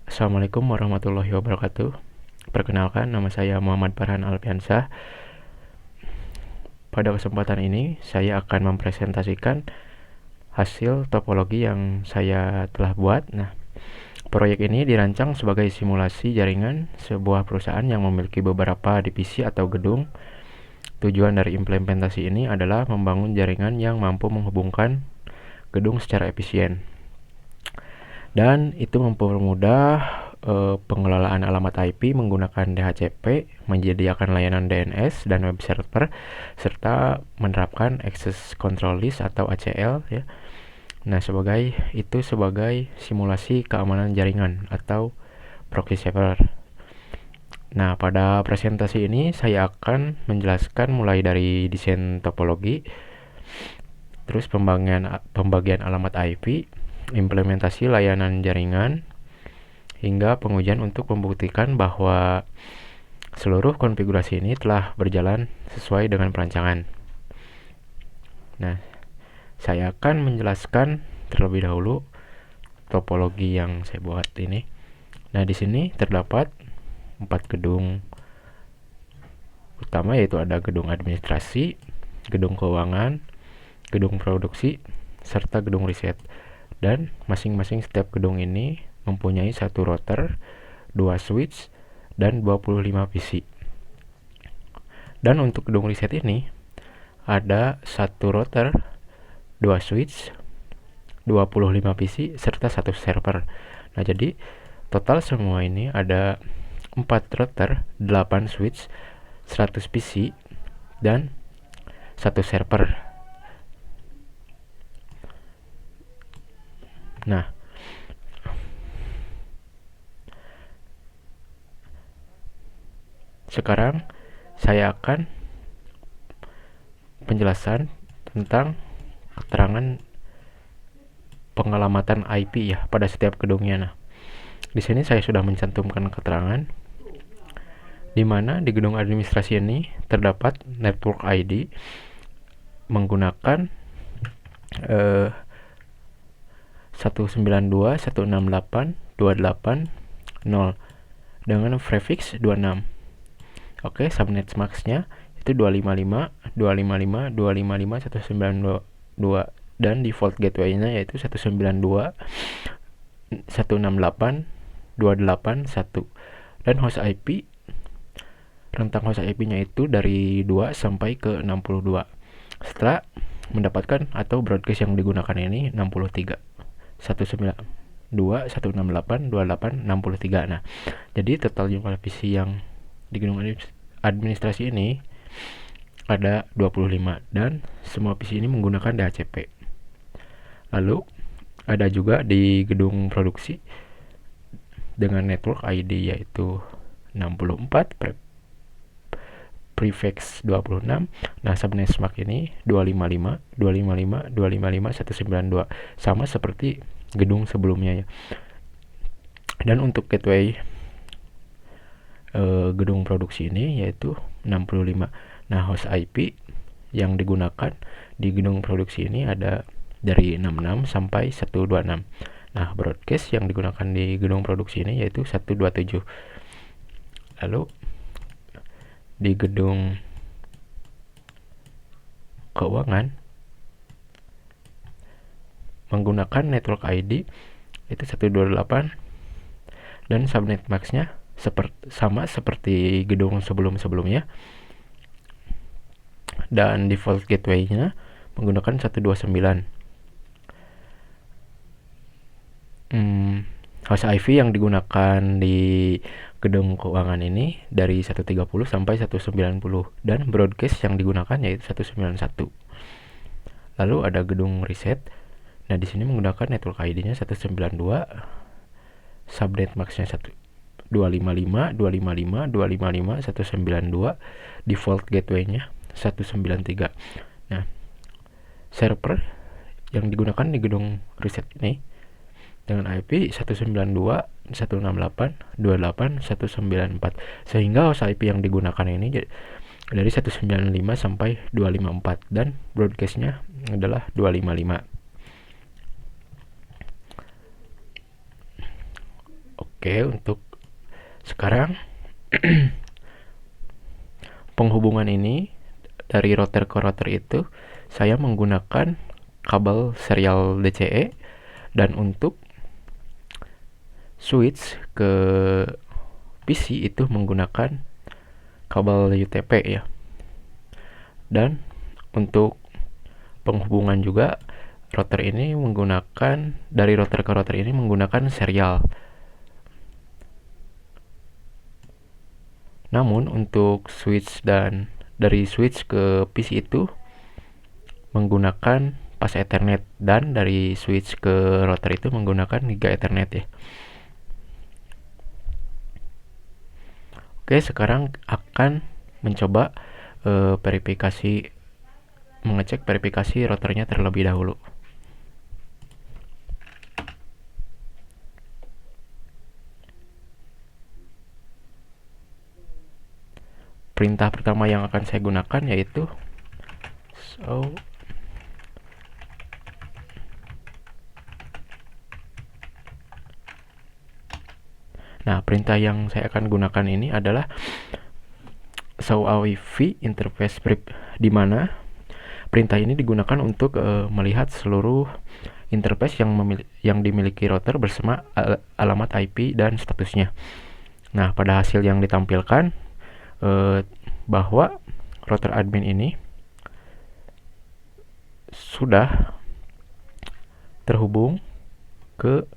Assalamualaikum warahmatullahi wabarakatuh. Perkenalkan, nama saya Muhammad Farhan Alfiansyah. Pada kesempatan ini, saya akan mempresentasikan hasil topologi yang saya telah buat. Proyek ini dirancang sebagai simulasi jaringan sebuah perusahaan yang memiliki beberapa divisi atau gedung. Tujuan dari implementasi ini adalah membangun jaringan yang mampu menghubungkan gedung secara efisien. Dan itu mempermudah pengelolaan alamat IP menggunakan DHCP, menyediakan layanan DNS dan web server, serta menerapkan Access Control List atau ACL ya. Sebagai simulasi keamanan jaringan atau proxy server. Pada presentasi ini saya akan menjelaskan mulai dari desain topologi, terus pembagian alamat IP, implementasi layanan jaringan, hingga pengujian untuk membuktikan bahwa seluruh konfigurasi ini telah berjalan sesuai dengan perancangan. Saya akan menjelaskan terlebih dahulu topologi yang saya buat ini. Di sini terdapat 4 gedung utama, yaitu ada gedung administrasi, gedung keuangan, gedung produksi, serta gedung riset. Dan masing-masing setiap gedung ini mempunyai 1 router, 2 switch, dan 25 PC. Dan untuk gedung riset ini ada 1 router, 2 switch, 25 PC, serta 1 server. Jadi total semua ini ada 4 router, 8 switch, 100 PC, dan 1 server. Sekarang saya akan penjelasan tentang keterangan pengalamatan IP ya pada setiap gedungnya. Di sini saya sudah mencantumkan keterangan di mana di gedung administrasi ini terdapat network ID menggunakan 192.168.280 dengan prefix 26. Subnet max-nya itu 255.255.255.192 dan default gateway-nya yaitu 192.168.281 dan host IP, rentang host IP-nya itu dari 2 sampai ke 62. Setelah mendapatkan atau broadcast yang digunakan ini 63 192.168.28.63. Jadi total jumlah PC yang di gedung administrasi ini ada 25 dan semua PC ini menggunakan DHCP. Lalu ada juga di gedung produksi dengan network ID yaitu 64 prefix 26. Subnet max ini 255.255.255.192 sama seperti gedung sebelumnya ya. Dan untuk gateway gedung produksi ini yaitu 65. Host IP yang digunakan di gedung produksi ini ada dari 66 sampai 126. Broadcast yang digunakan di gedung produksi ini yaitu 127. Lalu di gedung keuangan menggunakan network ID itu 128 dan subnet max-nya sama seperti gedung sebelum-sebelumnya, dan default gateway-nya menggunakan 129. Host IP yang digunakan di gedung keuangan ini dari 130 sampai 190 dan broadcast yang digunakan yaitu 191. Lalu ada gedung riset. Di sini menggunakan network ID-nya 192, subnet max-nya 255.255.255.192, default gateway-nya 193. Server yang digunakan di gedung riset ini dengan IP 192.168.28.194, sehingga host IP yang digunakan ini dari 195 sampai 254 dan broadcast-nya adalah 255. Oke, untuk sekarang penghubungan ini dari router ke router itu saya menggunakan kabel serial DCE, dan untuk switch ke PC itu menggunakan kabel UTP ya. Dan untuk penghubungan juga router ini menggunakan, dari router ke router ini menggunakan serial. Namun untuk switch dan dari switch ke PC itu menggunakan pas Ethernet, dan dari switch ke router itu menggunakan Giga Ethernet ya. Oke, sekarang akan mencoba mengecek verifikasi routernya terlebih dahulu. Perintah pertama yang akan saya gunakan yaitu Nah, perintah yang saya akan gunakan ini adalah show AWV interface brief, di mana perintah ini digunakan untuk melihat seluruh interface yang dimiliki router bersama alamat IP dan statusnya. Nah, pada hasil yang ditampilkan bahwa router admin ini sudah terhubung ke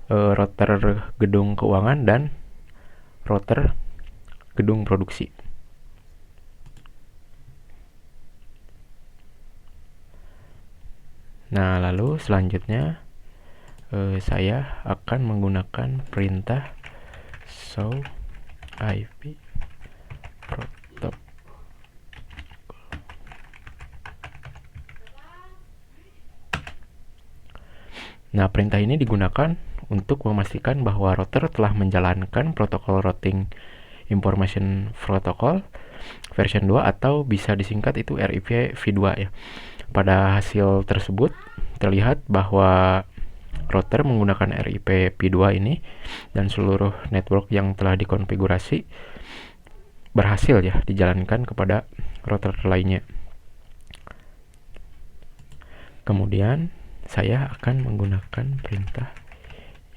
router gedung keuangan dan router gedung produksi. Nah, lalu selanjutnya saya akan menggunakan perintah show IP protocol. Nah, perintah ini digunakan untuk memastikan bahwa router telah menjalankan protokol routing information protocol version 2 atau bisa disingkat itu RIP v2 ya. Pada hasil tersebut terlihat bahwa router menggunakan RIP v2 ini dan seluruh network yang telah dikonfigurasi berhasil ya dijalankan kepada router lainnya. Kemudian saya akan menggunakan perintah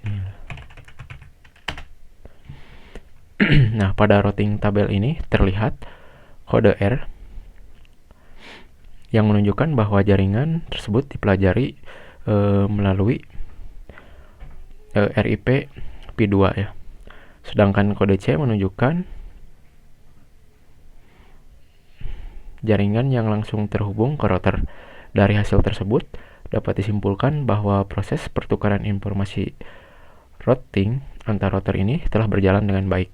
ini. Nah, pada routing tabel ini terlihat kode R yang menunjukkan bahwa jaringan tersebut dipelajari melalui RIP v2 ya. Sedangkan kode C menunjukkan jaringan yang langsung terhubung ke router. Dari hasil tersebut dapat disimpulkan bahwa proses pertukaran informasi routing antar router ini telah berjalan dengan baik.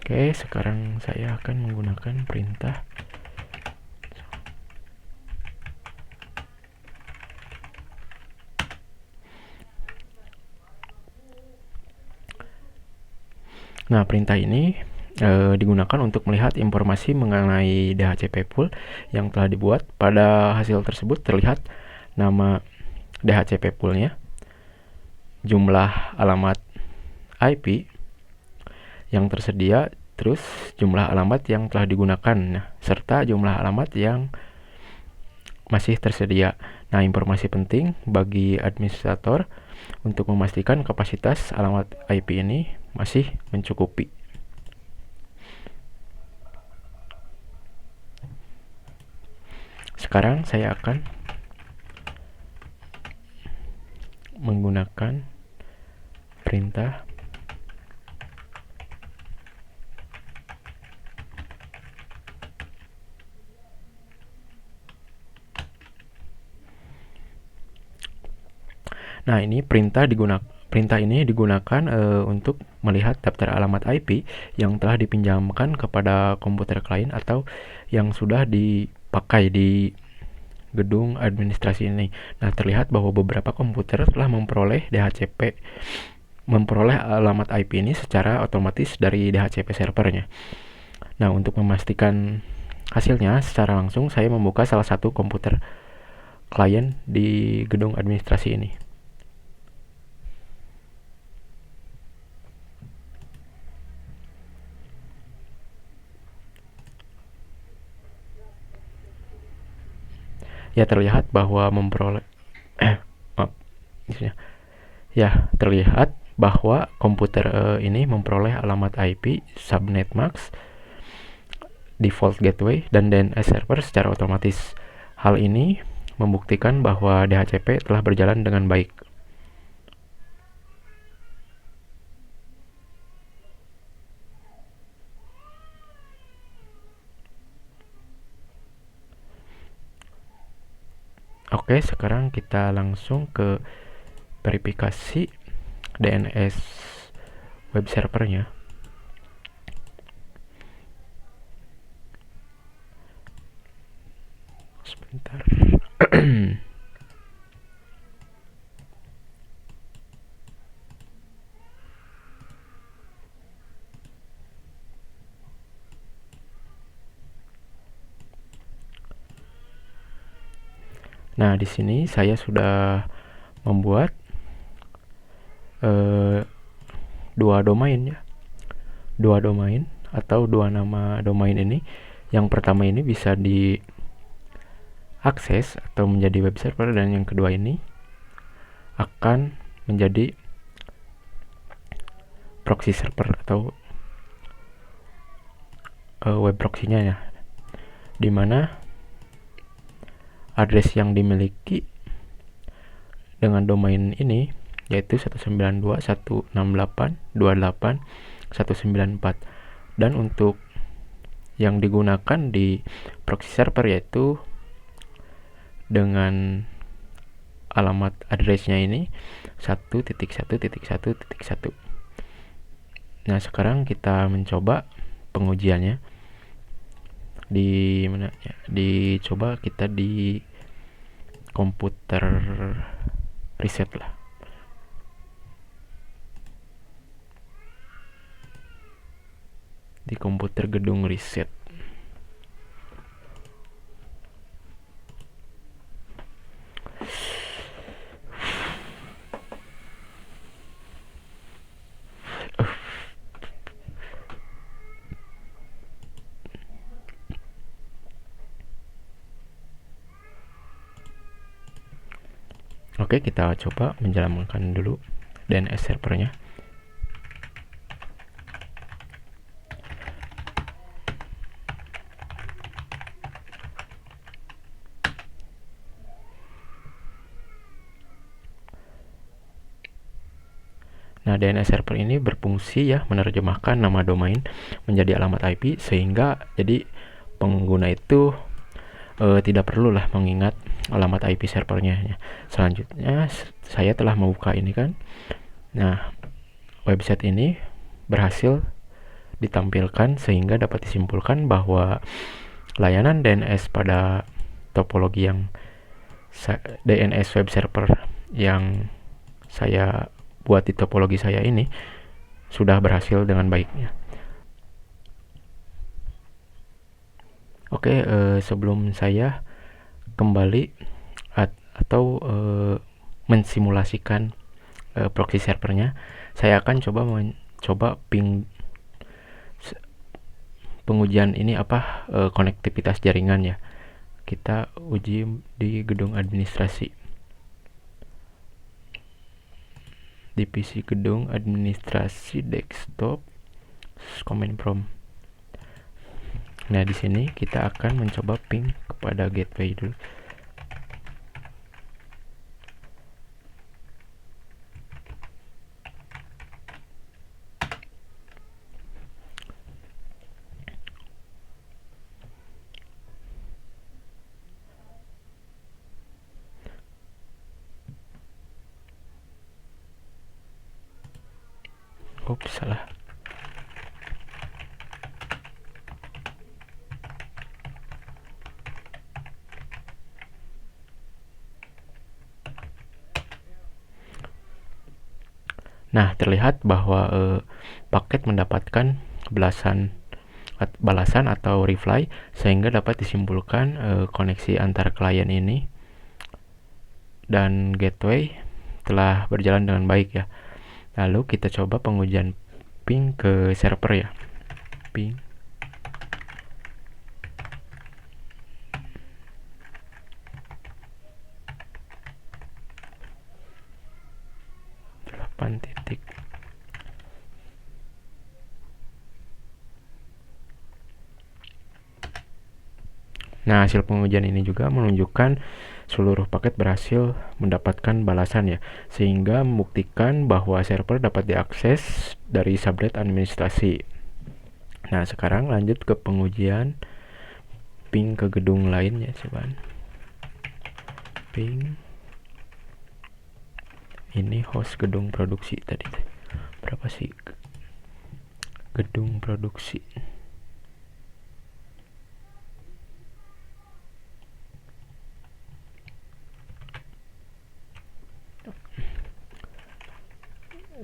Oke, sekarang saya akan menggunakan perintah Nah, perintah ini digunakan untuk melihat informasi mengenai DHCP pool yang telah dibuat. Pada hasil tersebut terlihat nama DHCP poolnya, jumlah alamat IP yang tersedia, terus jumlah alamat yang telah digunakan, serta jumlah alamat yang masih tersedia. Nah, informasi penting bagi administrator untuk memastikan kapasitas alamat IP ini masih mencukupi. Sekarang saya akan menggunakan perintah Nah, ini perintah ini digunakan untuk melihat daftar alamat IP yang telah dipinjamkan kepada komputer klien atau yang sudah dipakai di gedung administrasi ini. Nah, terlihat bahwa beberapa komputer telah memperoleh DHCP memperoleh alamat IP ini secara otomatis dari DHCP servernya. Nah, untuk memastikan hasilnya secara langsung, saya membuka salah satu komputer klien di gedung administrasi ini. Ya, terlihat bahwa memperoleh ya, terlihat bahwa komputer ini memperoleh alamat IP, subnet mask, default gateway, dan DNS server secara otomatis. Hal ini membuktikan bahwa DHCP telah berjalan dengan baik. Oke, sekarang kita langsung ke verifikasi DNS web servernya. Sebentar. Nah, di sini saya sudah membuat dua domain ya. Dua domain atau dua nama domain ini. Yang pertama ini bisa diakses atau menjadi web server, dan yang kedua ini akan menjadi proxy server atau web proxy-nya ya. Dimana address yang dimiliki dengan domain ini yaitu 192.168.28.194, dan untuk yang digunakan di proxy server yaitu dengan alamat address-nya ini 1.1.1.1. Nah, sekarang kita mencoba pengujiannya di mana ya? Dicoba kita di komputer riset lah. Di komputer gedung riset. Oke, kita coba menjalankan dulu DNS servernya. Nah, DNS server ini berfungsi ya menerjemahkan nama domain menjadi alamat IP, sehingga jadi pengguna itu tidak perlu lah mengingat alamat IP servernya. Selanjutnya saya telah membuka ini kan. Nah, website ini berhasil ditampilkan sehingga dapat disimpulkan bahwa layanan DNS pada topologi yang DNS web server yang saya buat di topologi saya ini sudah berhasil dengan baiknya. Oke, sebelum saya kembali atau mensimulasikan proxy servernya, saya akan coba ping pengujian ini apa konektivitas jaringan ya. Kita uji di gedung administrasi. Di PC gedung administrasi desktop command prompt. Nah, di sini kita akan mencoba ping kepada gateway dulu. Oops, salah. Nah, terlihat bahwa paket mendapatkan balasan atau reply, sehingga dapat disimpulkan koneksi antar klien ini dan gateway telah berjalan dengan baik ya. Lalu kita coba pengujian ping ke server ya. Ping titik. Nah, hasil pengujian ini juga menunjukkan seluruh paket berhasil mendapatkan balasan ya, sehingga membuktikan bahwa server dapat diakses dari subnet administrasi. Nah, sekarang lanjut ke pengujian ping ke gedung lain ya, coba. Ping ini host gedung produksi tadi. Berapa sih gedung produksi?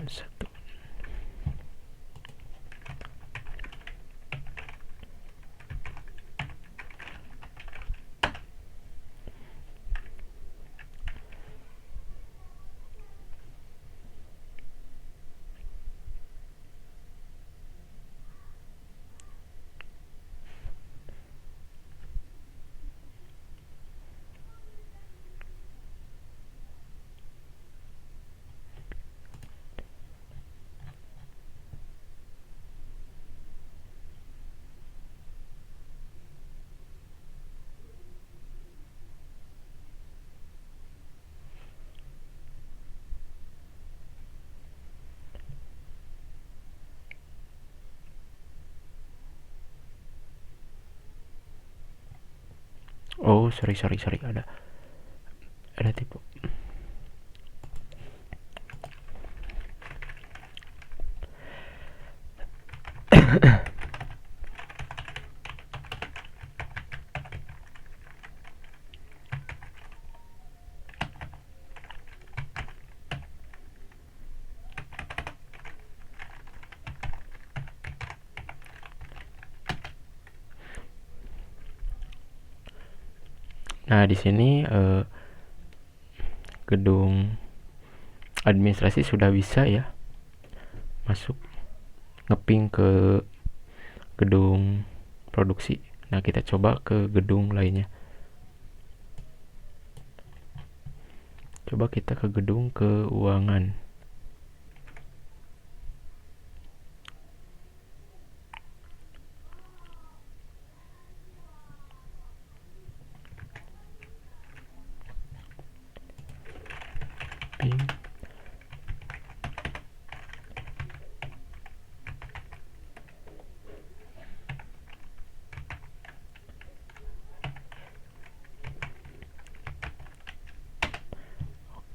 Satu. Oh, sorry, ada tipe. Nah, di sini gedung administrasi sudah bisa ya masuk ngeping ke gedung produksi. Nah, kita coba ke gedung lainnya. Coba kita ke gedung keuangan. Ping.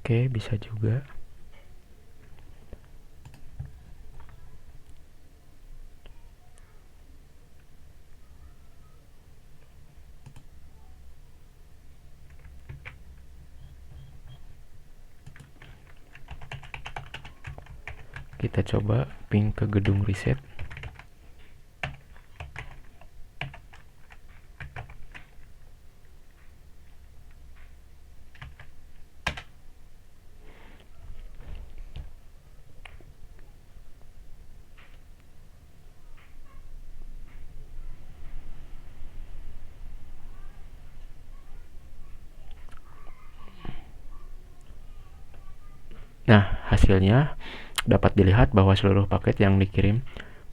Oke, bisa juga. Kita coba ping ke gedung riset. Nah, hasilnya dapat dilihat bahwa seluruh paket yang dikirim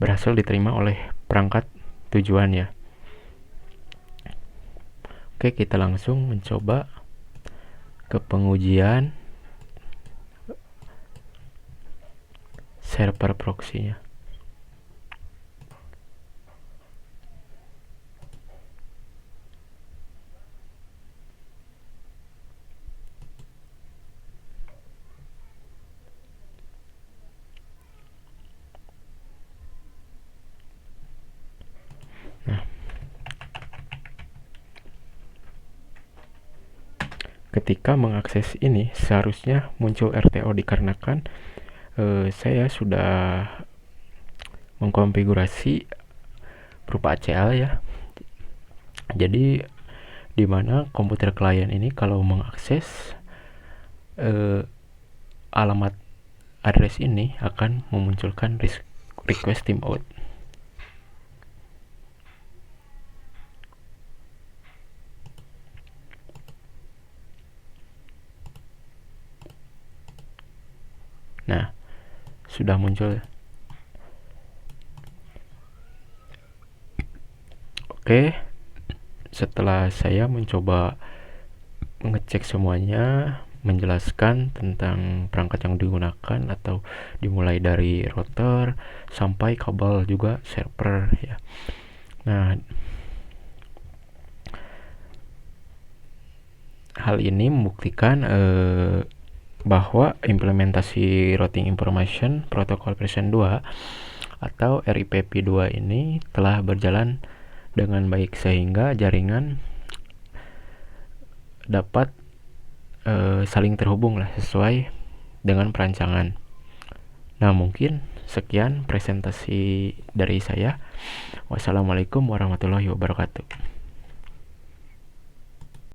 berhasil diterima oleh perangkat tujuan ya. Oke, kita langsung mencoba ke pengujian server proxy-nya. Ketika mengakses ini, seharusnya muncul RTO dikarenakan Saya sudah mengkonfigurasi berupa ACL ya. Jadi di mana komputer klien ini kalau mengakses alamat address ini akan memunculkan request timeout. Nah, sudah muncul. Oke, setelah saya mencoba mengecek semuanya, menjelaskan tentang perangkat yang digunakan atau dimulai dari router sampai kabel juga server ya. Nah, hal ini membuktikan bahwa implementasi Routing Information Protocol version 2 atau RIPP 2 ini telah berjalan dengan baik sehingga jaringan dapat saling terhubung lah sesuai dengan perancangan. Nah, mungkin sekian presentasi dari saya. Wassalamualaikum warahmatullahi wabarakatuh.